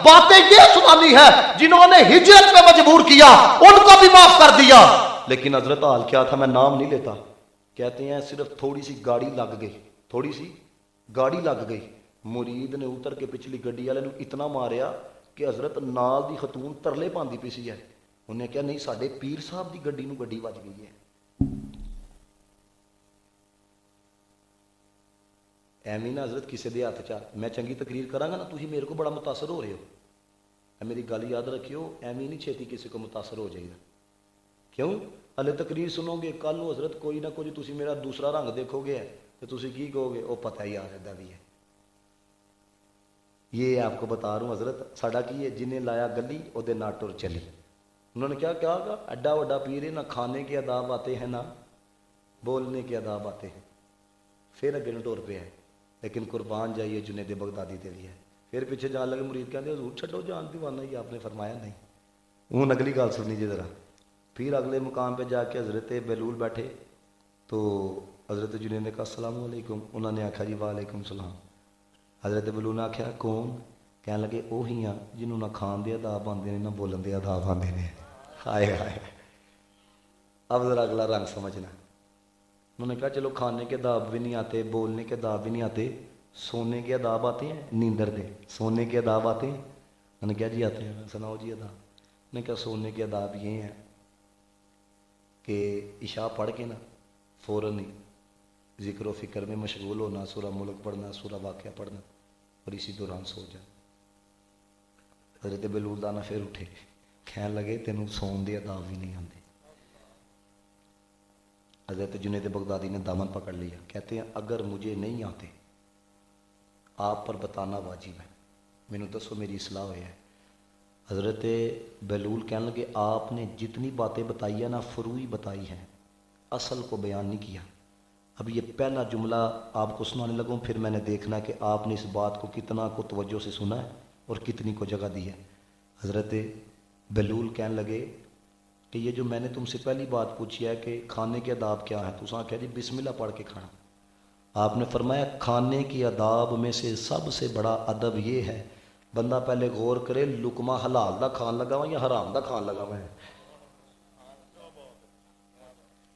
باتیں یہ سنانی ہے جنہوں نے ہجرت پہ مجبور کیا ان کو بھی معاف کر دیا. لیکن حضرت حال کیا تھا میں نام نہیں لیتا. کہتے ہیں صرف تھوڑی سی گاڑی لگ گئی, تھوڑی سی گاڑی لگ گئی, مرید نے اتر کے پچھلی گڈی والے اتنا ماریا کہ حضرت نال دی خاتون ترلے پاندی پی سی ہے. انہیں کہا نہیں ساڈے پیر صاحب دی گڈی نو گڈی وج گئی ہے. ایویں نہ حضرت کسی دے ہاتھ چا میں چنگی تقریر کراں گا نا تسی میرے کو بڑا متاثر ہو رہے ہو. میری گل یاد رکھیو, ایویں نہیں چھیتی کسی کو متاثر ہو جائے گا. کیوں ہلے تقریر سنو گے کل نو حضرت کوئی نہ کوئی تسی میرا دوسرا رنگ دیکھو گے تو تسی کی کہو گے وہ پتہ ہی آ رہا بھی ہے. یہ آپ کو بتا رہا ہوں حضرت ساڈا کی ہے جنہیں لایا گلی وہ دے نہ ٹر چلی. انہوں نے کیا کہا ایڈا وڈا پیر ہے نہ کھانے کے آداب آتے ہیں نہ بولنے کے آداب آتے ہیں. پھر اگے ٹور پہ ہے. لیکن قربان جائیے جنید بغدادی تے بھی ہے. پھر پیچھے جان لگے مرید کہتے حضور چھڈو جان دیوانا ہی آپ نے فرمایا نہیں. ہوں اگلی گل سنی جی ذرا. پھر اگلے مقام پہ جا کے حضرت بہلول بیٹھے تو حضرت جنید نے کہا السلام علیکم. انہوں نے آخیا جی وعلیکم السلام. حضرت بہلول نے آخیا کون؟ کہنے لگے وہی ہاں جنہوں نہ کھان دے آداب آتے ہیں نہ بولن دے آداب آتے ہیں. ہائے ہائے. اب ذرا اگلا رنگ سمجھنا. انہوں نے کہا چلو کھانے کے آداب بھی نہیں آتے, بولنے کے آداب بھی نہیں آتے, سونے کے آداب آتے ہیں نیندر دے, سونے کے آداب آتے ہیں. انہوں نے کہا جی آتے ہیں. سناؤ جی آداب. انہوں نے کہا سونے کے آداب یہ ہیں کہ عشاء پڑھ کے نا فوراً ہی ذکر و فکر میں مشغول ہونا, سورہ ملک پڑھنا, سورہ واقعہ پڑھنا اور اسی دوران سو جانا. حضرت بہلول دانا پھر اٹھے کہنے لگے تینوں سون دے آداب بھی نہیں آتے. حضرت جنید بغدادی نے دامن پکڑ لیا. کہتے ہیں اگر مجھے نہیں آتے آپ پر بتانا واجب ہے, مینوں دسو میری اصلاح ہوئی ہے. حضرت بہلول کہنے لگے آپ نے جتنی باتیں بتائی ہیں نا فروئی بتائی ہیں, اصل کو بیان نہیں کیا. اب یہ پہلا جملہ آپ کو سنانے لگوں پھر میں نے دیکھنا کہ آپ نے اس بات کو کتنا کو توجہ سے سنا ہے اور کتنی کو جگہ دی ہے. حضرت بہلول کہنے لگے کہ یہ جو میں نے تم سے پہلی بات پوچھی ہے کہ کھانے کے آداب کیا ہے, تو اس نے کہا جی بسم اللہ پڑھ کے کھانا. آپ نے فرمایا کھانے کے آداب میں سے سب سے بڑا ادب یہ ہے بندہ پہلے غور کرے لقمہ حلال دا کھان لگا ہوا یا حرام دا کھان لگا ہوا ہے.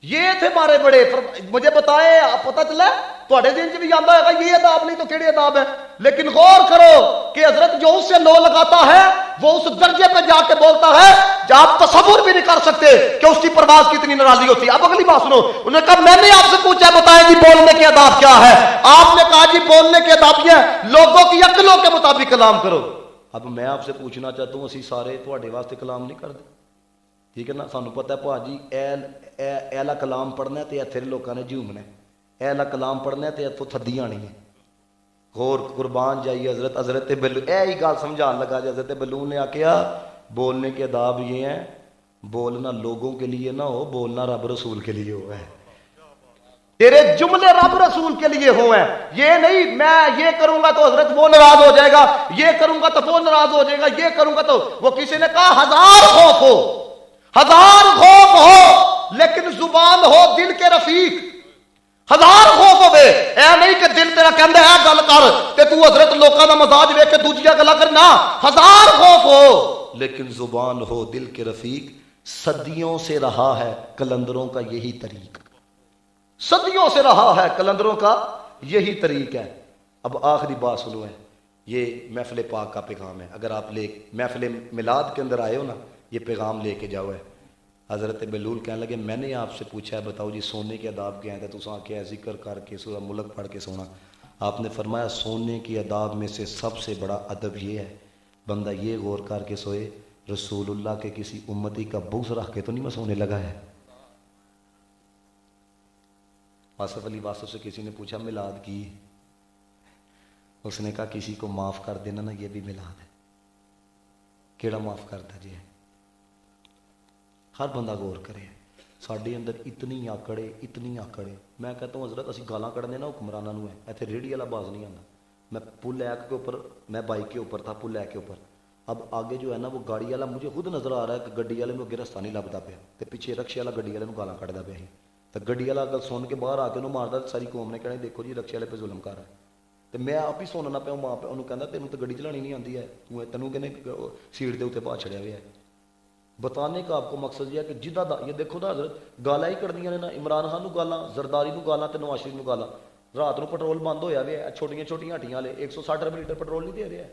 یہ تھے مارے بڑے. مجھے بتائے پتہ چلا تھوڑے دن چ بھی آتا ہے یہ اداب نہیں تو کہڑے اداب ہے. لیکن غور کرو کہ حضرت جو اس سے لو لگاتا ہے وہ اس درجے پہ جا کے بولتا ہے جو آپ تصور بھی نہیں کر سکتے کہ اس کی پرواز کتنی ناراضی ہوتی ہے. اب اگلی بات سنو. انہوں نے کہا میں نے آپ سے پوچھا بتائیں جی بولنے کے آداب کیا ہے. آپ نے کہا جی بولنے کے آداب یہ ہیں لوگوں کی عقلوں کے مطابق کلام کرو. اب میں آپ سے پوچھنا چاہتا ہوں اسی سارے تھوڑے واسطے کلام نہیں کرتے, ٹھیک ہے نا. سانو پتہ ہے پاجی ایلا کلام پڑھنا ہے تو اتنے لوگوں نے جھومنا ہے, ایلا کلام پڑھنا ہے تو اتوں تھدی آنی ہے. غور قربان جائیے حضرت بہلول یہی گل سمجھان لگا. حضرت بہلول نے آکھیا بولنے کے آداب یہ ہیں بولنا لوگوں کے لیے نہ ہو, بولنا رب رسول کے لیے ہو ہے. تیرے جملے رب رسول کے لیے ہو ہیں. یہ نہیں میں یہ کروں گا تو حضرت وہ ناراض ہو جائے گا, یہ کروں گا تو وہ ناراض ہو جائے گا, یہ کروں گا تو وہ. کسی نے کہا ہزار خوف ہو, ہزار خوف ہو لیکن زبان ہو دل کے رفیق. ہزار خوف ہوے اے نہیں کہ دل تیرا کہندا ہے گل کر تے تو حضرت لوکاں دا مزاج ویکھ کے دوجیاں گلاں کرنا. ہزار خوف ہو لیکن زبان ہو دل کے رفیق. صدیوں سے رہا ہے کلندروں کا یہی طریق, صدیوں سے رہا ہے کلندروں کا یہی طریق ہے. اب آخری بات سنو ہے, یہ محفل پاک کا پیغام ہے. اگر آپ لے محفل میلاد کے اندر آئے ہو نا یہ پیغام لے کے جاؤ ہے. حضرت بہلول کہنے لگے میں نے آپ سے پوچھا ہے بتاؤ جی سونے کے آداب کیا ہیں, تو تساں کیا ذکر کر کے سورہ ملک پڑھ کے سونا. آپ نے فرمایا سونے کے آداب میں سے سب سے بڑا ادب یہ ہے بندہ یہ غور کر کے سوئے رسول اللہ کے کسی امتی کا بغض رکھ کے تو نہیں میں سونے لگا ہے. آصف علی واسف سے کسی نے پوچھا میلاد کی, اس نے کہا کسی کو معاف کر دینا نا یہ بھی میلاد ہے. کیڑا معاف کرتا جی ہے. ہر بندہ غور کرے ساڈے اندر اتنی آکڑے اتنی آکڑے. میں کہتا ہوں حضرت اسی گالاں کڑنے نا حکمرانوں ہے, ایتھے ریڑھی والا باز نہیں آتا. میں پل ایک کے اوپر, میں بائک کے اوپر تھا پل ایک کے اوپر, اب آگے جو ہے نا وہ گاڑی والا مجھے خود نظر آ رہا ہے کہ گڈی والے میں اگے رستہ نہیں لبدا پیا تے پیچھے رکشے والا گڈی والے گالاں کڈدا پیا. تو گڈی والا اگر سن کے باہر آ کے انہوں ماردا ساری قوم نے کہنا دیکھو جی رکشے والے پہ ظلم کر رہا ہے. ਤੇ ਮੈਂ ਆਪ ਹੀ ਸੁਣਨਾ ਪਿਆ ਮਾਂ ਪਿਓ ਨੂੰ, ਕਹਿੰਦਾ ਤੈਨੂੰ ਤਾਂ ਗੱਡੀ ਚਲਾਣੀ ਨਹੀਂ ਆਉਂਦੀ ਹੈ, ਤੈਨੂੰ ਕਹਿੰਦੇ ਸੀਟ ਦੇ ਉੱਤੇ ਪਾ ਛੜਿਆ ਹੋਇਆ ਹੈ। बताने का आपको मकसद यह है कि जिदा ये देखो ना हजरत गाला ही कर दिया ने ना, इमरान खान गाला, जरदारी गाला तो नवाज शरीफ गाला। रात को पेट्रोल बंद होया भी है, छोटियां छोटियां हट्टियां वाले 160 रुपये लीटर पेट्रोल नहीं दे रहे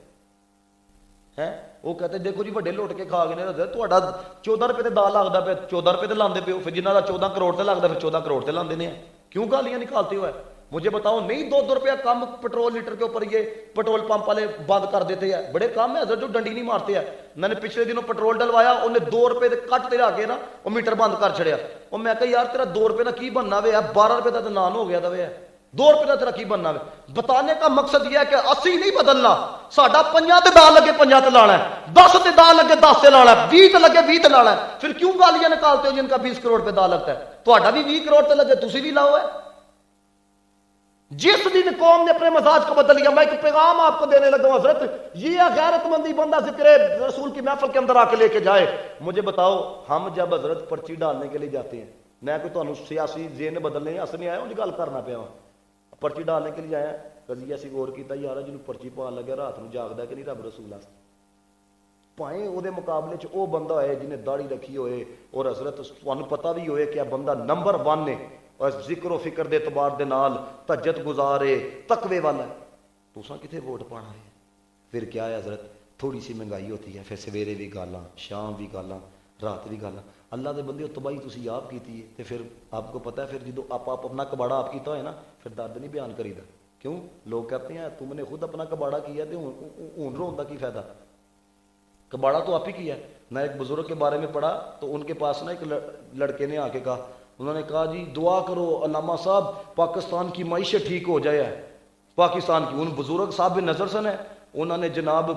हैं। वो कहते देखो जी वड्डे लुट के खा गए ने, तुहाडा 14 रुपये दाल लगता पे, 14 रुपये तो लाते पे हो, फिर जिन्हों का 14 करोड़ से लगता फिर 14 करोड़ से लाते हैं। क्यों गालियां निकालते हो? मुझे बताओ, नहीं 2-2 रुपया कम पेट्रोल लीटर के ऊपर ये पेट्रोल पंप वाले बंद कर देते हैं। बड़े कम है जो डंडी नहीं मारते हैं। मैंने पिछले दिनों पेट्रोल डलवाया, उन्हें 2 रुपए कट ते आके ना वो मीटर बंद कर छड़िया। और मैं कहा यार तेरा 2 रुपए का की बनना वे, 12 रुपए का तो नान हो गया था वे, 2 रुपए का तेरा की बनना वे। बताने का मकसद यह है कि असी नहीं बदलना, साडा 5 ते दाल लगे 5 ते लाना है, 10 ते दाल लगे 10 ते लाना है, 20 ते लगे 20 ते लाना है। फिर क्यों गालियां निकालते हो जिनका 20 करोड़ रुपए दाल लगता है? तुहाडा भी 20 करोड़ ते लगे, तुसी भी लाओ है। जिस दिन कौम ने अपने मजाज को बदल लिया, मैं एक पैगाम आपको देने लगा हजरत, ये गैरतमंदी बंदा जिक्र रसूल की महफिल के अंदर आके लेके जाए। मुझे बताओ, हम जब हजरत पर्ची डालने के लिए जाते हैं, मैं कोई तुहानू सियासी जेन बदलने अस नहीं आया, उनकी गल करना पाया, पर्ची डालने के लिए आया, कभी असी गौर किया यार जिन्होंने पर्ची पान लगे रात को जागदा कि नहीं रब रसूल आस्ते, भाएं वो मुकाबले च वो बंदा होए जिन्हें दाढ़ी रखी होए और हजरत तुहानू पता भी होए कि बंदा नंबर 1 ने और जिक्र फिक्र के एतबार के नाल तज्जत गुजारे तकवे वाला, तुसा किथे वोट पाना है? फिर क्या है हजरत, थोड़ी सी महंगाई होती है, फिर सवेरे भी गालां, शाम भी गालां, रात भी गालां। अल्लाह के बंदे तबाही तुसी आप की है, तो फिर आपको पता है फिर जो आप अपना कबाड़ा आप किया है ना, फिर दर्द नहीं बयान करीदा। क्यों? लोग कहते हैं तुमने खुद अपना कबाड़ा किया तो हूं रोन का की फायदा? कबाड़ा तो आप ही किया है। मैं एक बुजुर्ग के बारे में पढ़ा तो उनके पास ना एक लड़के ने आके कहा, उन्होंने कहा जी दुआ करो अल्लामा साहब पाकिस्तान की मईशत ठीक हो जाए, पाकिस्तान की। उन बुजुर्ग साहब भी नजर सन है, उन्होंने जनाब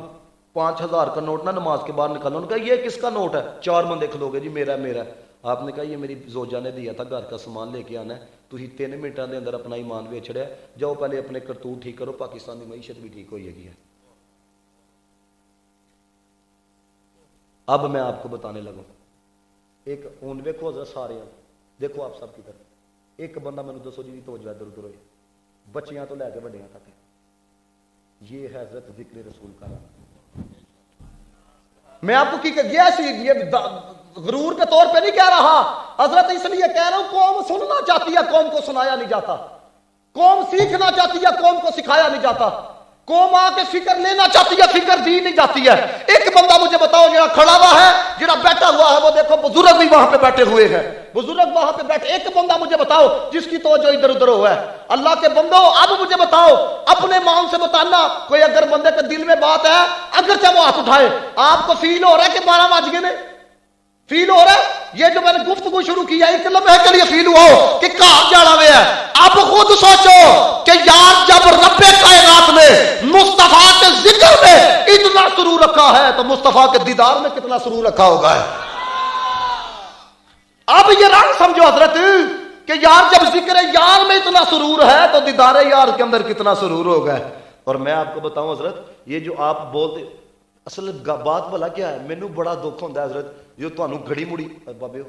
5000 का नोट ना नमाज के बाद निकाला। उन्होंने कहा ये किसका नोट है? 4 बंदे खलोगे जी, मेरा मेरा। आपने कहा ये मेरी जोजा ने दिया था, घर का सामान लेके आना है, तुम 3 मिनटों के अंदर अपना ईमान बेच रहा है, जाओ पहले अपने करतूत ठीक करो, पाकिस्तान की मईशत भी ठीक हो जाएगी। अब मैं आपको बताने लगूँ, एक हूँ देखो हजरत सारे देखो आप सब की तरफ, एक बंदा मैंने दसो जी तवज्जो इधर उधर होए, बच्चियां तो लैके बड़ियां तक, ये है हजरत जिक्र रसूल का राह। मैं आपको की गया ये गरूर के तौर पे नहीं कह रहा हजरत, इसलिए कह रहा हूं कौम सुनना चाहती है, कौम को सुनाया नहीं जाता, कौम सीखना चाहती है, कौम को सिखाया नहीं जाता, कौम आके फिक्र लेना चाहती है, फिक्र दी नहीं जाती है। एक बंदा मुझे बताओ जरा खड़ा हुआ है, जरा बैठा हुआ है, वो देखो बुजुर्ग भी वहां पे बैठे हुए हैं, बुजुर्ग वहां पे बैठे, एक बंदा मुझे बताओ जिसकी तवज्जो इधर उधर हुआ है। अल्लाह के बंदो अब मुझे बताओ, अपने मान से बताना, कोई अगर बंदे के दिल में बात है, अगर चाहे वो हाथ उठाए, आपको फील हो रहा है कि 12 बज गए ने? फील हो रहा है? ये जो मैंने गुफ्तगू शुरू किया एक लम्हे के लिए फील हुआ हो कि कहां जाना हुआ है? अब खुद सोचो कि यार जब रब्बे कायनात ने मुस्तफा के जिक्र में इतना सुरूर रखा है तो मुस्तफा के दीदार में कितना सुरूर रखा होगा। अब ये रंग समझो हजरत कि यार जब जिक्र यार में इतना सुरूर है तो दीदार यार के अंदर कितना सुरूर होगा। और मैं आपको बताऊं हजरत, ये जो आप बोलते असल बात भला क्या है, मैनू बड़ा दुख होता है हजरत जो तुहानू घड़ी मुड़ी बाबे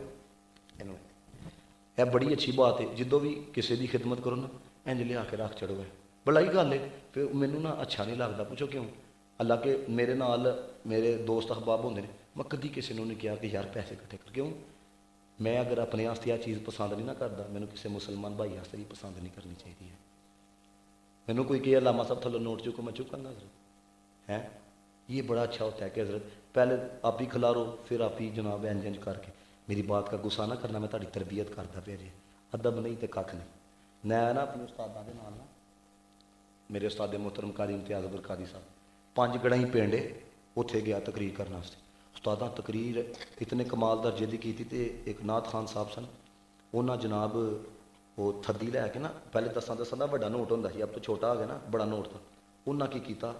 यह बड़ी अच्छी बात है, जो भी किसी की खिदमत करो ना इंज लिया के रख चढ़ो है, बड़ा ही गल है, फिर मैनू ना अच्छा नहीं लगता। पूछो क्यों? अल्लाह के मेरे नाल मेरे दोस्त अहबाब होंगे ने, मैं कभी किसी ने नहीं कहा कि यार पैसे इकट्ठे कर, क्यों? मैं अगर अपने वास्ते यह चीज़ पसंद नहीं ना करता, मैनू किसी मुसलमान भाई वास्ते भी पसंद नहीं करनी चाहिए है। मैनू कोई कहे लामा साहब थलो नोट चुको, मैं चुकांगा हजरत है। ये बड़ा अच्छा होता है कि हजरत पहले आप ही खिलारो, फिर आप ही जनाब इंज इंज करके, मेरी बात का गुस्सा ना करना, मैं ताड़ी तरबियत करता पे जी, अदब नहीं तो कख नहीं। मैं ना अपने उस्तादा के नाल ना, मेरे उस्ताद मोहतरम कारी इम्तियाज़ अब्दुल कादी साहब 5 गड़ाई पिंड है, उत्थे गया तकरीर करने वास्ते। उस्तादा तकरीर इतने कमाल दर्जे की थी, एक नाथ खान साहब सन, उन्हें जनाब वो थदी लैके ना, पहले दसा बड़ा नोट होंदा सी, अब तो छोटा आ गया ना, बड़ा नोट था, उन्हें की किया,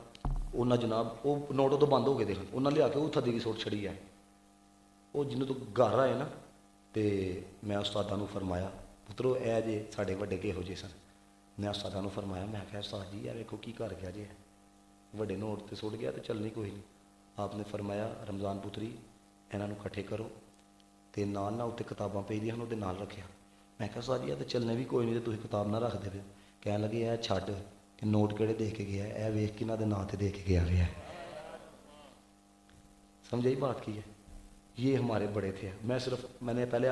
उन्हें जनाब वो नोट उदों बंद हो गए थे, उन्हें लिया के वो थदी की सुट छड़ी है, वो जिन्हों तो घर आए ना, तो मैं उस्तादा नूं फरमाया पुत्रो ए जे साडे वड्डे किहो जे सन। मैं उस्तादा नूं फरमाया, मैं कहा उस्ताद जी वेखो की कर गया जे, वड्डे नोट तो सुट गया तो चलनी कोई नहीं। आपने फरमाया रमज़ान पुत्री इन्हां नूं इकट्ठे करो, तो नाल ना उत्ते किताबां पेदियां उहदे नाल रखिया। मैं कहा उस्ताद जी तो चलने भी कोई नहीं, तो तुसीं किताब ना रखदे पे। कहण लगे ए छड्ड کہ نوٹ کہڑے دے کے گیا ہے, اے ویخ کنہ دے نا تے دے کے گیا ہے. سمجھائی بات کی ہے؟ یہ ہمارے بڑے تھے. میں نے پہلے